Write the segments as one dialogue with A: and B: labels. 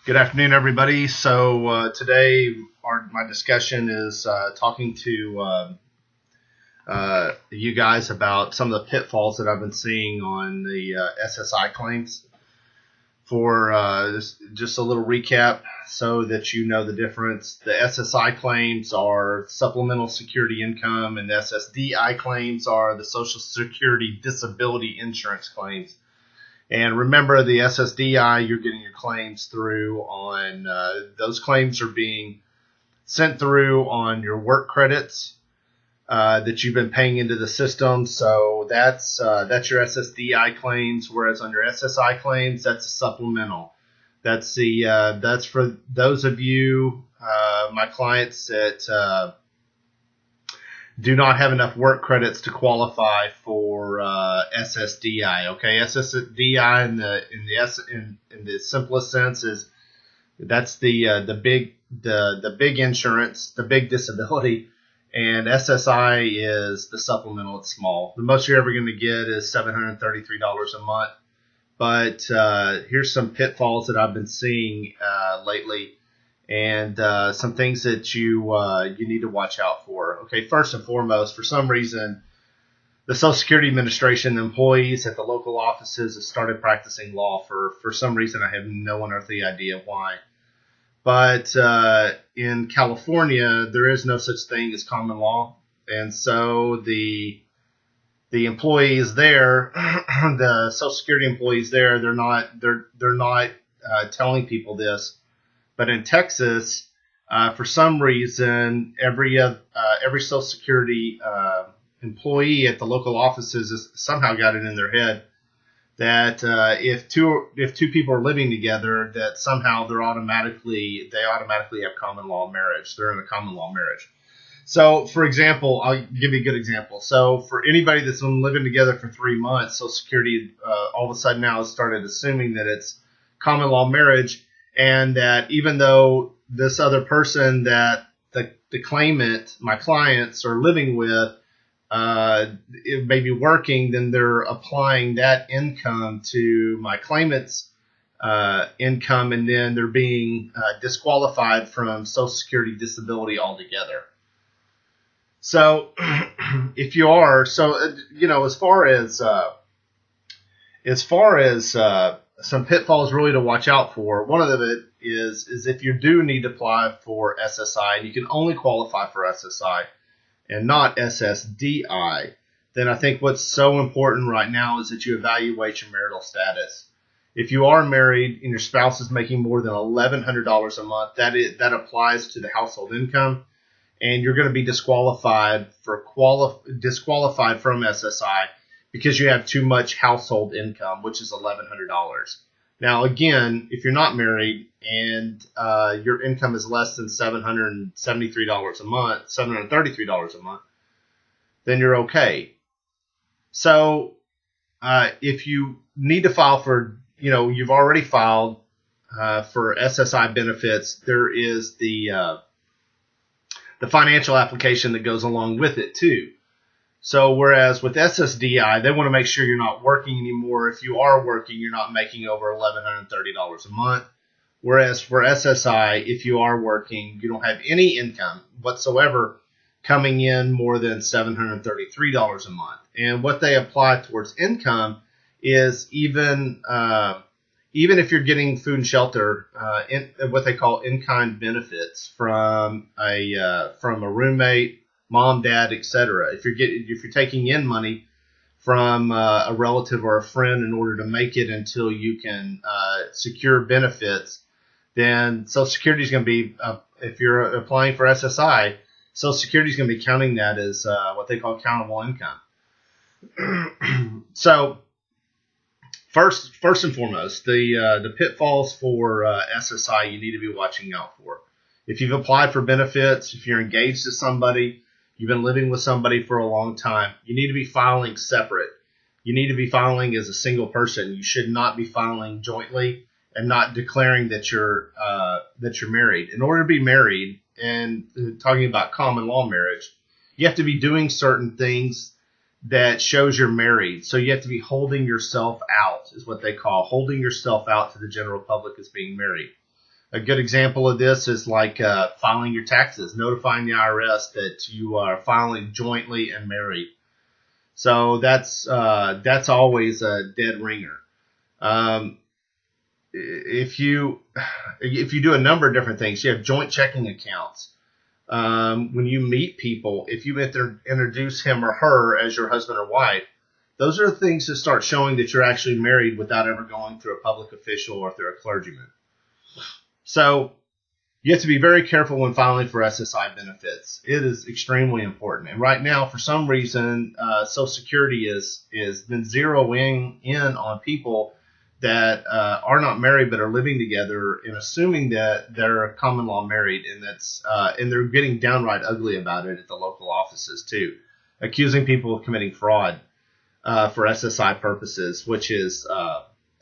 A: Good afternoon, everybody. So today, my discussion is talking to you guys about some of the pitfalls that I've been seeing on the SSI claims. For just a little recap, so that you know the difference. The SSI claims are supplemental security income, and the SSDI claims are the Social Security Disability Insurance claims. And remember, the SSDI, you're getting your claims through on, those claims are being sent through on your work credits that you've been paying into the system. So that's your SSDI claims, whereas on your SSI claims, that's a supplemental. That's for those of you, my clients that do not have enough work credits to qualify for SSDI. Okay, SSDI in the simplest sense is that's the big insurance, the big disability, and SSI is the supplemental. It's small. The most you're ever going to get is $733 a month. But here's some pitfalls that I've been seeing lately, and some things that you need to watch out for. Okay, first and foremost, for some reason, the Social Security Administration employees at the local offices have started practicing law for some reason. I have no unearthly idea why. But in California, there is no such thing as common law, and so the employees there, the Social Security employees there, they're not telling people this. But in Texas, for some reason, every Social Security employee at the local offices has somehow got it in their head that if two people are living together, that somehow they automatically have common law marriage. They're in a common law marriage. So, for example, I'll give you a good example. So, for anybody that's been living together for 3 months, Social Security all of a sudden now has started assuming that it's common law marriage. And that even though this other person that the claimant, my clients, are living with, it may be working, then they're applying that income to my claimant's income, and then they're being disqualified from Social Security disability altogether. So if you are, as far as some pitfalls really to watch out for. One of it is if you do need to apply for SSI, and you can only qualify for SSI and not SSDI, then I think what's so important right now is that you evaluate your marital status. If you are married and your spouse is making more than $1,100 a month, that applies to the household income, and you're going to be disqualified from SSI because you have too much household income, which is $1,100. Now, again, if you're not married and your income is less than $733 a month, $733 a month, then you're okay. So if you need to file for, you've already filed for SSI benefits, there is the financial application that goes along with it too. So whereas with SSDI, they want to make sure you're not working anymore. If you are working, you're not making over $1,130 a month. Whereas for SSI, if you are working, you don't have any income whatsoever coming in more than $733 a month. And what they apply towards income is even if you're getting food and shelter, what they call in-kind benefits from a roommate, mom, dad, etc. If you're taking in money from a relative or a friend in order to make it until you can secure benefits, then Social Security is going to be, if you're applying for SSI, Social Security is going to be counting that as what they call countable income. So first and foremost, the pitfalls for SSI you need to be watching out for. If you've applied for benefits, if you're engaged to somebody, you've been living with somebody for a long time, you need to be filing separate. You need to be filing as a single person. You should not be filing jointly and not declaring that you're married. In order to be married, and talking about common law marriage, you have to be doing certain things that shows you're married. So you have to be holding yourself out, is what they call holding yourself out to the general public as being married. A good example of this is like filing your taxes, notifying the IRS that you are filing jointly and married. So that's always a dead ringer. If you do a number of different things, you have joint checking accounts. When you meet people, if you introduce him or her as your husband or wife, those are things that start showing that you're actually married without ever going through a public official or through a clergyman. So you have to be very careful when filing for SSI benefits. It is extremely important. And right now, for some reason, Social Security is been zeroing in on people that are not married but are living together and assuming that they're common law married, and and they're getting downright ugly about it at the local offices too, accusing people of committing fraud for SSI purposes, which is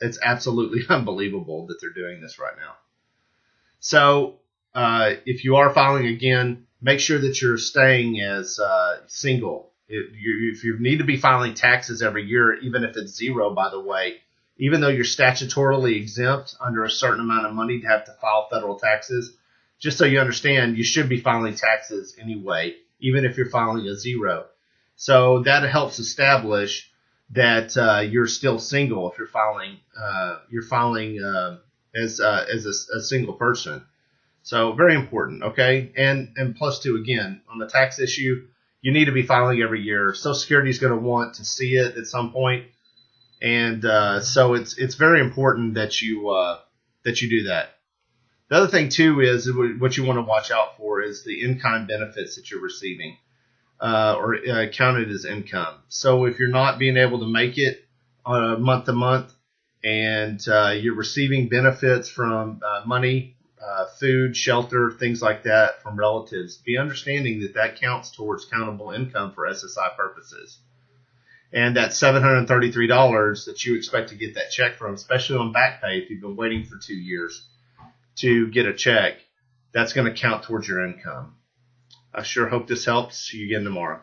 A: it's absolutely unbelievable that they're doing this right now. So if you are filing again, make sure that you're staying as single. If you need to be filing taxes every year, even if it's zero, by the way, even though you're statutorily exempt under a certain amount of money to have to file federal taxes, just so you understand, you should be filing taxes anyway, even if you're filing a zero. So that helps establish that you're still single if you're filing as a single person. So very important, okay? And plus two, again, on the tax issue, you need to be filing every year. Social Security is going to want to see it at some point. And so it's very important that you do that. The other thing too is what you want to watch out for is the in-kind benefits that you're receiving or counted as income. So if you're not being able to make it month to month and you're receiving benefits from money, food, shelter, things like that from relatives, be understanding that counts towards countable income for SSI purposes. And that $733 that you expect to get that check from, especially on back pay if you've been waiting for 2 years to get a check, that's going to count towards your income. I sure hope this helps. See you again tomorrow.